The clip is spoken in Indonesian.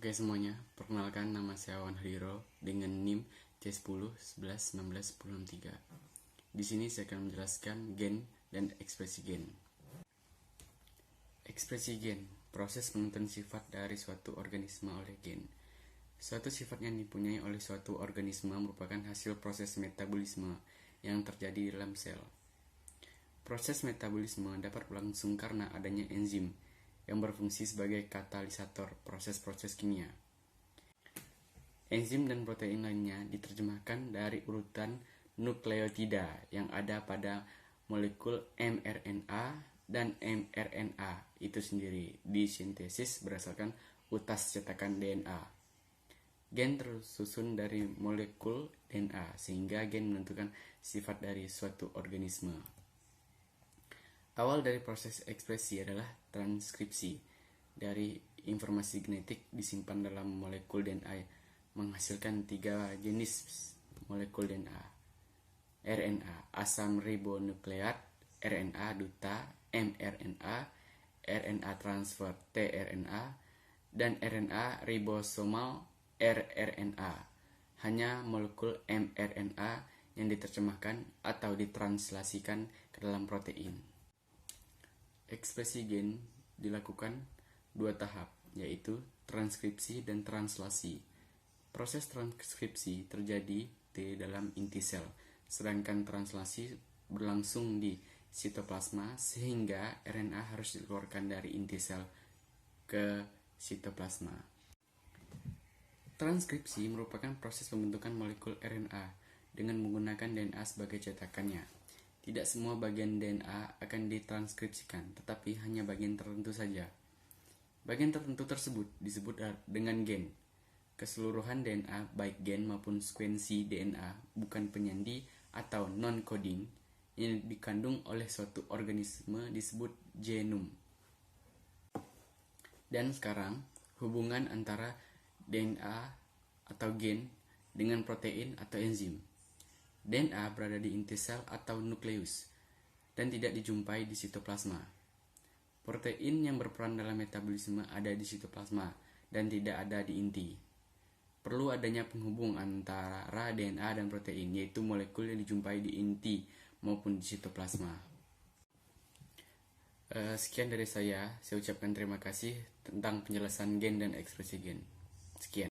Oke semuanya, perkenalkan nama saya Awan Hadiro dengan NIM C10 11 19 10 3. Di sini saya akan menjelaskan gen dan ekspresi gen. Ekspresi gen, proses penentuan sifat dari suatu organisme oleh gen. Suatu sifat yang dipunyai oleh suatu organisme merupakan hasil proses metabolisme yang terjadi di dalam sel. Proses metabolisme dapat berlangsung karena adanya enzim yang berfungsi sebagai katalisator proses-proses kimia. Enzim dan protein lainnya diterjemahkan dari urutan nukleotida yang ada pada molekul mRNA dan mRNA itu sendiri disintesis berdasarkan utas cetakan DNA. Gen tersusun dari molekul DNA sehingga gen menentukan sifat dari suatu organisme. Awal dari proses ekspresi adalah transkripsi dari informasi genetik disimpan dalam molekul DNA menghasilkan 3 jenis molekul DNA: RNA asam ribonukleat, RNA duta, mRNA, RNA transfer tRNA, dan RNA ribosomal rRNA. Hanya molekul mRNA yang diterjemahkan atau ditranslasikan ke dalam protein. Ekspresi gen dilakukan 2 tahap, yaitu transkripsi dan translasi. Proses transkripsi terjadi di dalam inti sel, sedangkan translasi berlangsung di sitoplasma sehingga RNA harus dikeluarkan dari inti sel ke sitoplasma. Transkripsi merupakan proses pembentukan molekul RNA dengan menggunakan DNA sebagai cetakannya. Tidak semua bagian DNA akan ditranskripsikan, tetapi hanya bagian tertentu saja. Bagian tertentu tersebut disebut dengan gen. Keseluruhan DNA, baik gen maupun sekuensi DNA, bukan penyandi atau non-coding yang dikandung oleh suatu organisme disebut genom. Dan sekarang, hubungan antara DNA atau gen dengan protein atau enzim. DNA berada di inti sel atau nukleus dan tidak dijumpai di sitoplasma. Protein yang berperan dalam metabolisme ada di sitoplasma dan tidak ada di inti. Perlu adanya penghubung antara DNA dan protein, yaitu molekul yang dijumpai di inti maupun di sitoplasma. Sekian dari saya ucapkan terima kasih tentang penjelasan gen dan ekspresi gen. Sekian.